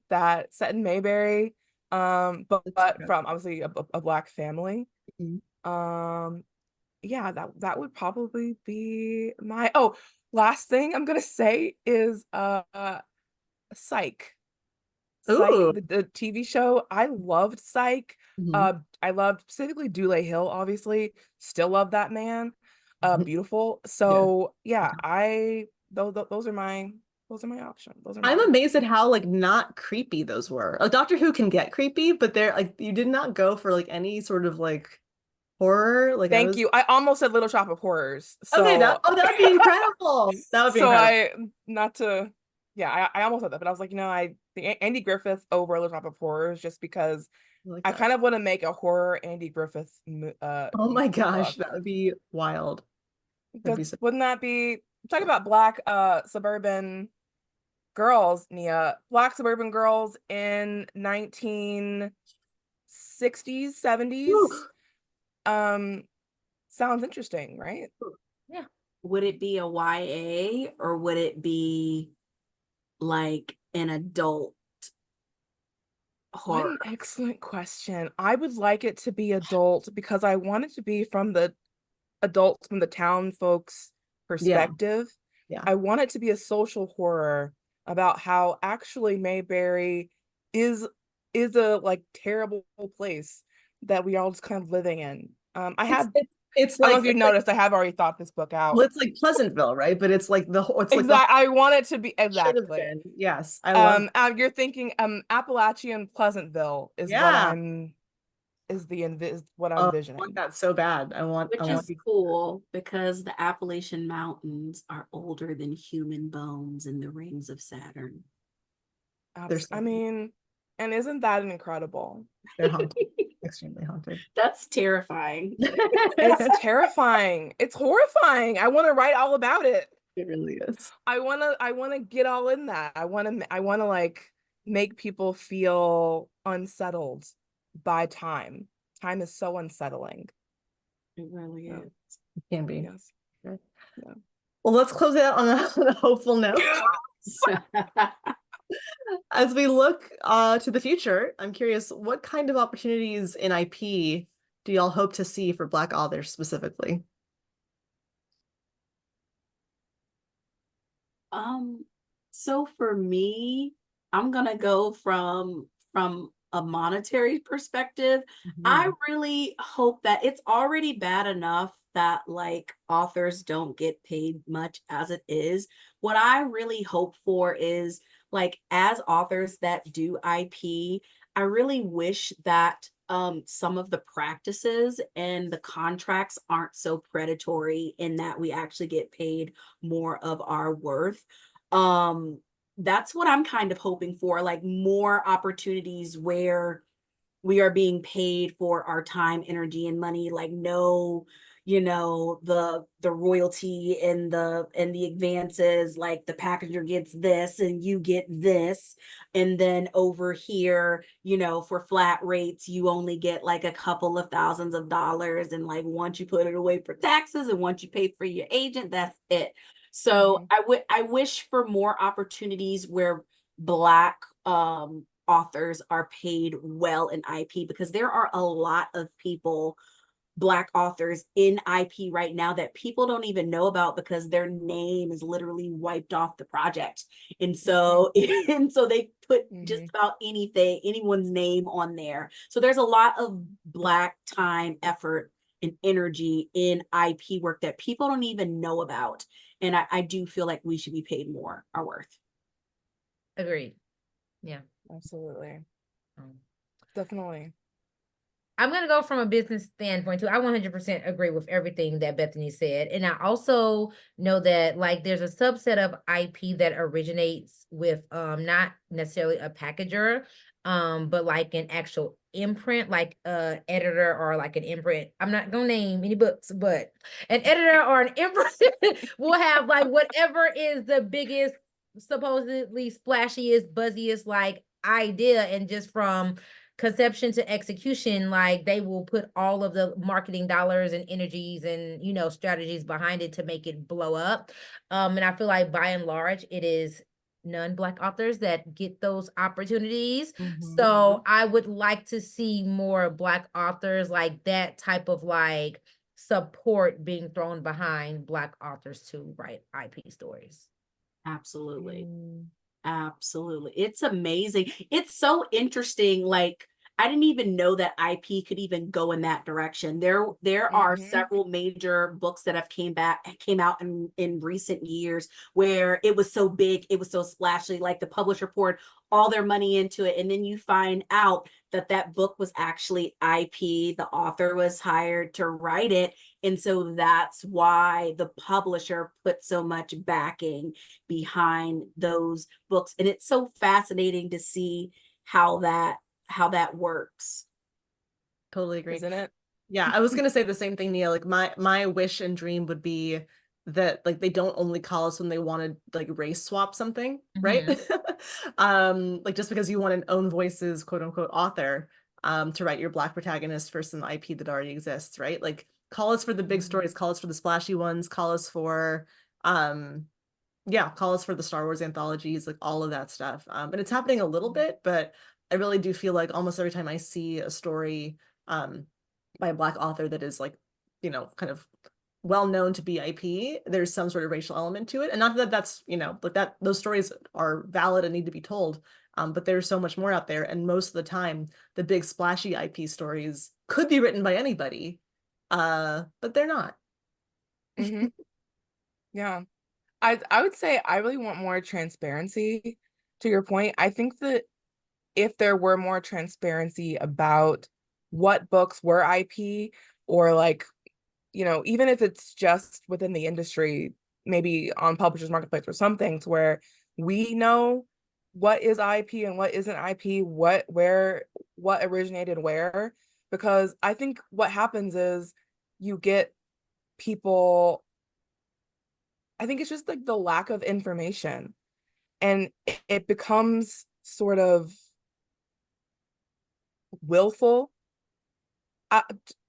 Mayberry, but from obviously a Black family. Yeah, that would probably be my last thing I'm gonna say is Psych. Ooh. The TV show. I loved Psych. I loved specifically Dule Hill, obviously. Still love that man. Beautiful. So yeah, those are my options. I'm amazed at how like not creepy those were. Like Doctor Who can get creepy, but they're like you did not go for like any sort of like horror. Like Thank you. I almost said Little Shop of Horrors. So okay, that would be incredible. That would be incredible. I almost said that, but I was like, the Andy Griffith over Little Shop of Horrors just because I kind of want to make a horror Andy Griffith oh my gosh, that would be wild. Wouldn't that be talking about Black suburban girls, Nia, Black suburban girls in 1960s, 70s. Sounds interesting, right? Yeah. Would it be a YA or would it be like an adult What horror? an excellent question. I would like it to be adult because I want it to be from the adults, from the town folks' perspective. Yeah. I want it to be a social horror about how actually Mayberry is a like terrible place that we all just kind of living in. I It's, had it's I don't know like, if you noticed, I have already thought this book out. well, it's like Pleasantville, right? But it's like the whole, it's like the Exactly. I want it to be should have exactly. been. Yes, I love. You're thinking Appalachian Pleasantville is what Yeah. is what I'm Oh, I envisioning. want that so bad. Which I want is cool because the Appalachian Mountains are older than human bones in the rings of Saturn. I mean, and isn't that incredible? They're haunted. Extremely haunted. That's terrifying. It's terrifying. It's horrifying. I want to write all about it. It really is. I want to get all in that. I want to like make people feel unsettled by time. Time is so unsettling. It really is. It can be. Yes. Okay. Yeah. Well, let's close it out on a hopeful note. As we look to the future, I'm curious, what kind of opportunities in IP do y'all hope to see for Black authors specifically? So for me, I'm gonna go from a monetary perspective. I really hope that it's already bad enough that like authors don't get paid much as it is. What I really hope for is like as authors that do IP, I really wish that some of the practices and the contracts aren't so predatory in that we actually get paid more of our worth. That's what I'm kind of hoping for, like more opportunities where we are being paid for our time, energy, and money, like no, the royalty and the advances, like the packager gets this and you get this, and then over here, for flat rates you only get like a couple of thousands of dollars, and like once you put it away for taxes and once you pay for your agent, that's it. So I wish for more opportunities where Black authors are paid well in IP, because there are a lot of people, Black authors in IP right now that people don't even know about because their name is literally wiped off the project. And so they put just about anyone's name on there. So there's a lot of Black time, effort, and energy in IP work that people don't even know about. And I do feel like we should be paid more our worth. Agreed. Yeah. Absolutely. Definitely. I'm going to go from a business standpoint too. I 100% agree with everything that Bethany said. And I also know that like there's a subset of IP that originates with not necessarily a packager, but like an actual imprint, like a editor or like an imprint. I'm not going to name any books, but an editor or an imprint will have like whatever is the biggest, supposedly splashiest, buzziest like idea, and just from conception to execution, like they will put all of the marketing dollars and energies and strategies behind it to make it blow up. And I feel like by and large it is non-Black authors that get those opportunities. So I would like to see more Black authors, like that type of like support being thrown behind Black authors to write IP stories. Absolutely. Absolutely. It's amazing. It's so interesting. Like, I didn't even know that IP could even go in that direction. There are several major books that have came out in recent years where it was so big, it was so splashy, like the publisher poured all their money into it. And then you find out that book was actually IP. The author was hired to write it. And so that's why the publisher put so much backing behind those books. And it's so fascinating to see how that works. Totally agree. Isn't it? Yeah, I was gonna say the same thing, Neil. Like my wish and dream would be that like they don't only call us when they want to like race swap something, right? Like just because you want an own voices quote unquote author to write your Black protagonist for some IP that already exists, right? Like call us for the big stories, call us for the splashy ones, call us for call us for the Star Wars anthologies, like all of that stuff. And it's happening a little bit, but I really do feel like almost every time I see a story by a Black author that is like, you know, kind of well known to be IP, there's some sort of racial element to it. And not that that's, you know, like that those stories are valid and need to be told. But there's so much more out there. And most of the time, the big splashy IP stories could be written by anybody, but they're not. Mm-hmm. Yeah. I would say I really want more transparency. To your point, I think that if there were more transparency about what books were IP, or like, you know, even if it's just within the industry, maybe on Publishers Marketplace or something, to where we know what is IP and what isn't IP, what originated where. Because I think what happens is you get people, I think it's just like the lack of information, and it becomes sort of willful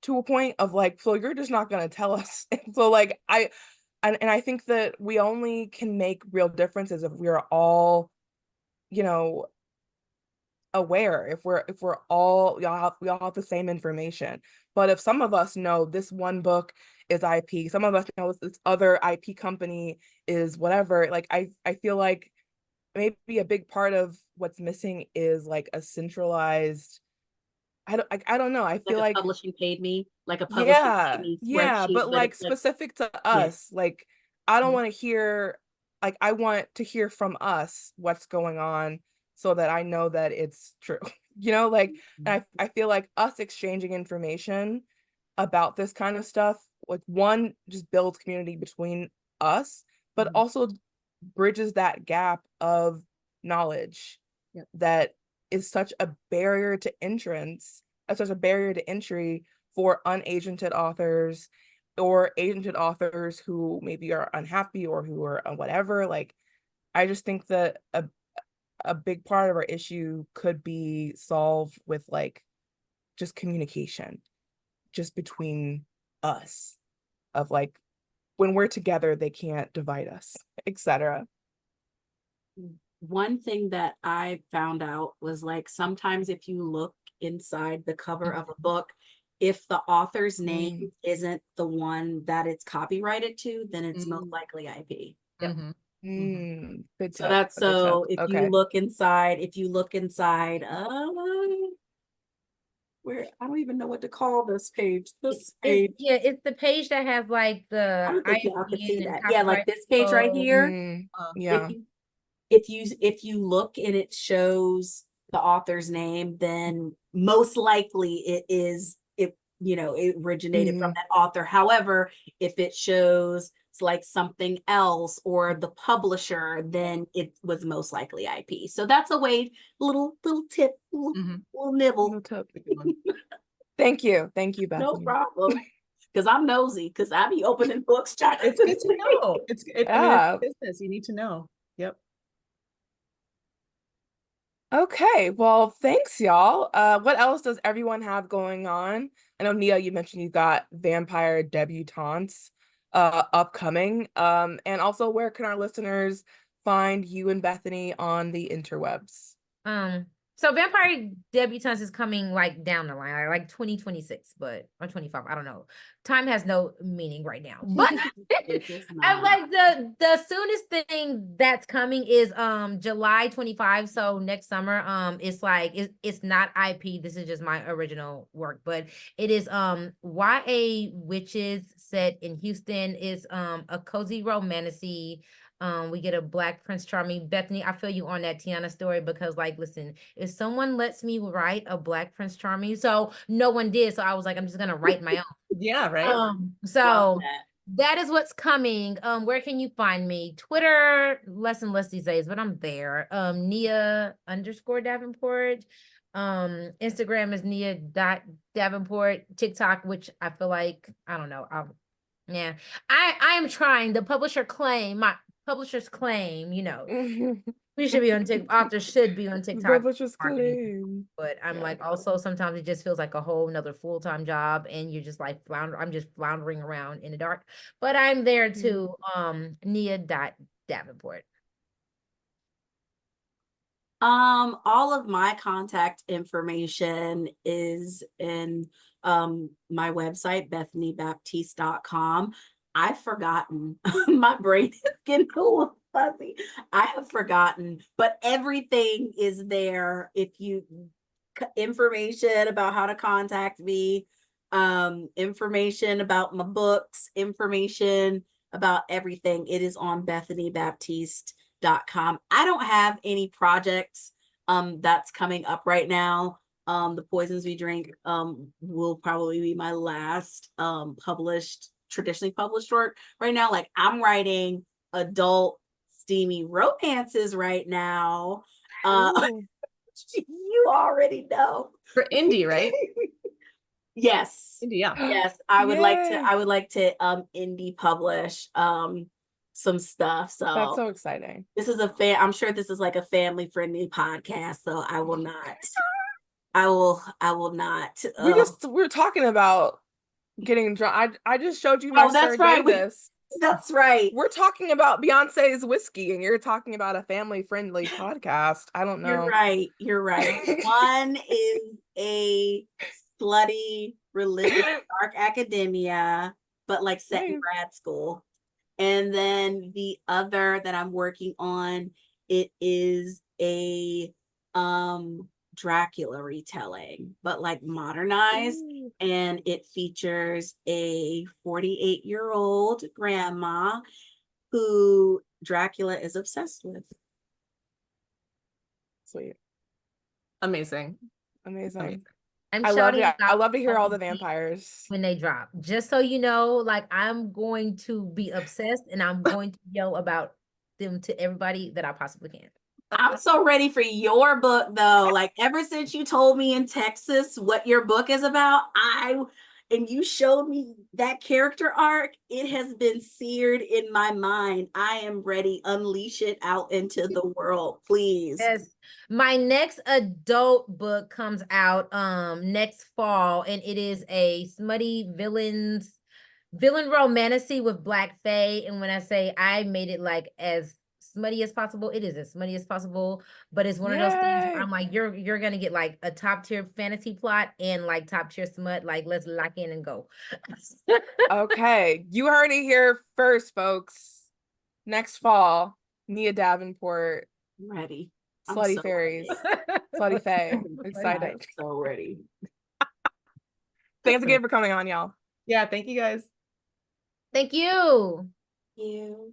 to a point of like, so you're just not going to tell us. So like and I think that we only can make real differences if we're all, you know, aware, if we're all, we all have the same information. But if some of us know this one book is IP, some of us know this other IP company is whatever, like I feel like maybe a big part of what's missing is like a centralized, I don't know. I feel Like a like publishing paid me, like a publishing paid me yeah, spreadsheet, but but like it's like, specific to yeah. us, like I don't Mhm. want to hear, like I want to hear from us what's going on so that I know that it's true. You know, like, and I feel like us exchanging information about this kind of stuff, like one, just builds community between us, but also bridges that gap of knowledge Yep. that is such a barrier to entrance, such a barrier to entry for unagented authors or agented authors who maybe are unhappy or who are whatever. Like, I just think that a big part of our issue could be solved with like just communication, just between us, of like when we're together, they can't divide us, etc. One thing that I found out was like sometimes if you look inside the cover of a book, if the author's name isn't the one that it's copyrighted to, then it's most likely IP. Yep. Good So tip. that's A good so tip. if you look inside, where I don't even know what to call this page. This page. Yeah, it's the page that has like I the don't think y'all can see ISBN and that. Yeah, like copyright this page right info. here. Yeah. If you look and it shows the author's name, then most likely it originated from that author. However, if it shows it's like something else or the publisher, then it was most likely IP. So that's a way, little tip, little nibble. Little tip. Thank you, Bethany. No problem. Because I'm nosy, because I be opening books trying It's good to know. I mean, it's business. You need to know. Yep. Okay, well, thanks, y'all. What else does everyone have going on? I know, Nia, you mentioned you got Vampire Debutantes upcoming. And also, where can our listeners find you and Bethany on the interwebs? So Vampire Debutantes is coming like down the line, like 2026, but or 25. I don't know. Time has no meaning right now. But I'm like the soonest thing that's coming is July 25. So next summer. It's like it's not IP. This is just my original work, but it is YA Witches set in Houston. Is a cozy romantasy. We get a Black Prince Charming. Bethany, I feel you on that Tiana story because, like, listen, if someone lets me write a Black Prince Charming, so no one did, so I was like, I'm just gonna write my own. Yeah, right. So that is what's coming. Where can you find me? Twitter, less and less these days, but I'm there. Nia_Davenport. Instagram is Nia.Davenport. TikTok, which I feel like I don't know. Yeah. I am trying. The publishers claim, we should be on TikTok. Authors should be on TikTok Publishers marketing. claim. But I'm Yeah. like, also sometimes it just feels like a whole nother full-time job, and you're just like I'm just floundering around in the dark. But I'm there too. Davenport. All of my contact information is in my website, bethanybaptiste.com. I've forgotten. My brain is getting a little fuzzy. I have forgotten, but everything is there. If you information about how to contact me, information about my books, information about everything, it is on bethanybaptiste.com. I don't have any projects that's coming up right now. The Poisons We Drink will probably be my last traditionally published work right now. Like, I'm writing adult steamy romances right now. You already know. For indie, right? Yes. Indie, yeah. Yes, I would like to Yay. indie publish some stuff. So That's so exciting. this is I'm sure this is like a family friendly podcast, so I will not We're talking about getting drunk. I just showed you my that's Sir right. Davis. That's right. We're talking about Beyonce's whiskey, and you're talking about a family-friendly podcast. I don't know. You're right. One is a slutty religious dark academia, but like set in grad school. And then the other that I'm working on, it is a Dracula retelling, but like modernized. Ooh. And it features a 48-year-old grandma who Dracula is obsessed with. Sweet. Amazing. Amazing. I'm I love shouting it. I out love to hear all the all the vampires. when they drop. Just so you know, like, I'm going to be obsessed, and I'm going to yell about them to everybody that I possibly can. I'm so ready for your book though. Like, ever since you told me in Texas what your book is about, and you showed me that character arc, it has been seared in my mind. I am ready. Unleash it out into the world, please. Yes. My next adult book comes out next fall, and it is a smutty villain romantasy with Black Fae. And when I say I made it like as smutty as possible, it is as smutty as possible, but it's one of those things where I'm like, you're gonna get like a top tier fantasy plot and like top tier smut. Like, let's lock in and go. Okay, you heard it here first, folks. Next fall, Nia Davenport, Ready. Slutty Fairies, Slutty Fae. Excited. I'm so ready. Thanks again for coming on, y'all. Yeah, thank you guys. Thank you. You.